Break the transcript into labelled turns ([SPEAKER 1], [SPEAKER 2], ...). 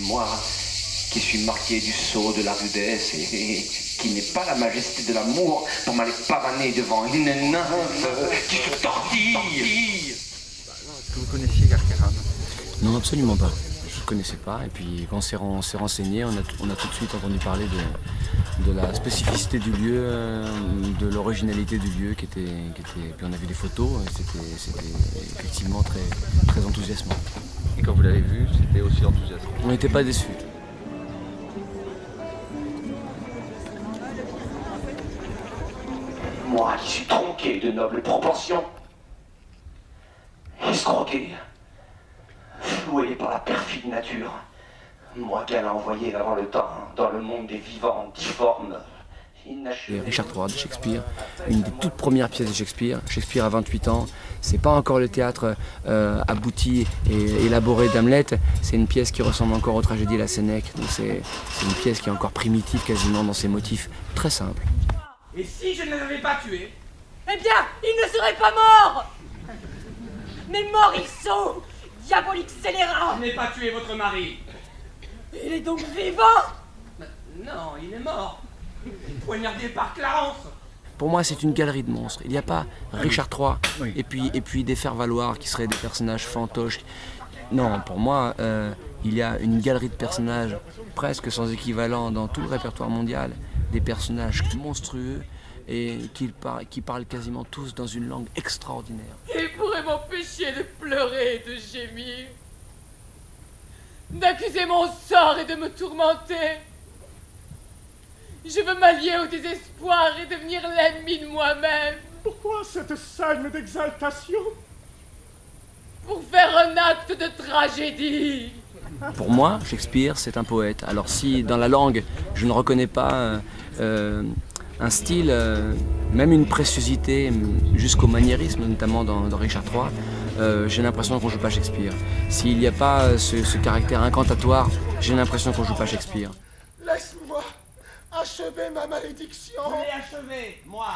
[SPEAKER 1] Moi, qui suis marqué du sceau de la rudesse et qui n'ai pas la majesté de l'amour pour m'aller pavaner devant une nymphe qui se tortille.
[SPEAKER 2] Est-ce que vous connaissiez Garquerane?
[SPEAKER 3] Non, absolument pas. Je ne connaissais pas. Et puis quand on s'est renseigné, on a tout de suite entendu parler de la spécificité du lieu, de l'originalité du lieu qui était. Puis on a vu des photos, c'était effectivement très, très enthousiasmant.
[SPEAKER 2] Et quand vous l'avez vu, c'était aussi enthousiasmant?
[SPEAKER 3] On n'était pas déçus.
[SPEAKER 1] Moi qui suis tronqué de nobles proportions, escroqué, floué par la perfide nature, moi qu'elle a envoyé avant le temps dans le monde des vivants difformes,
[SPEAKER 3] Et Richard III de Shakespeare, une des toutes premières pièces de Shakespeare. Shakespeare a 28 ans, c'est pas encore le théâtre abouti et élaboré d'Hamlet, c'est une pièce qui ressemble encore aux tragédies de la Sénèque, donc c'est une pièce qui est encore primitive quasiment dans ses motifs, très simple.
[SPEAKER 4] Et si je ne l'avais pas tué?
[SPEAKER 5] Eh bien, ils ne seraient pas morts. Mais morts ils sont, diaboliques scélérats.
[SPEAKER 4] Je n'ai pas tué votre mari.
[SPEAKER 5] Il est donc vivant?
[SPEAKER 4] Non, il est mort. Poignardé par Clarence.
[SPEAKER 3] Pour moi, c'est une galerie de monstres. Il n'y a pas Richard III et puis des faire-valoir qui seraient des personnages fantoches. Non, pour moi, il y a une galerie de personnages presque sans équivalent dans tout le répertoire mondial. Des personnages monstrueux et qui parlent quasiment tous dans une langue extraordinaire.
[SPEAKER 5] Qui pourrait m'empêcher de pleurer et de gémir? D'accuser mon sort et de me tourmenter? Je veux m'allier au désespoir et devenir l'ennemi de moi-même.
[SPEAKER 6] Pourquoi cette scène d'exaltation?
[SPEAKER 5] Pour faire un acte de tragédie.
[SPEAKER 3] Pour moi, Shakespeare, c'est un poète. Alors si dans la langue, je ne reconnais pas un style, même une préciosité, jusqu'au maniérisme, notamment dans Richard III, j'ai l'impression qu'on ne joue pas Shakespeare. S'il n'y a pas ce caractère incantatoire, j'ai l'impression qu'on ne joue pas Shakespeare.
[SPEAKER 6] Laisse-moi achever ma malédiction.
[SPEAKER 4] Je l'ai achevé, moi.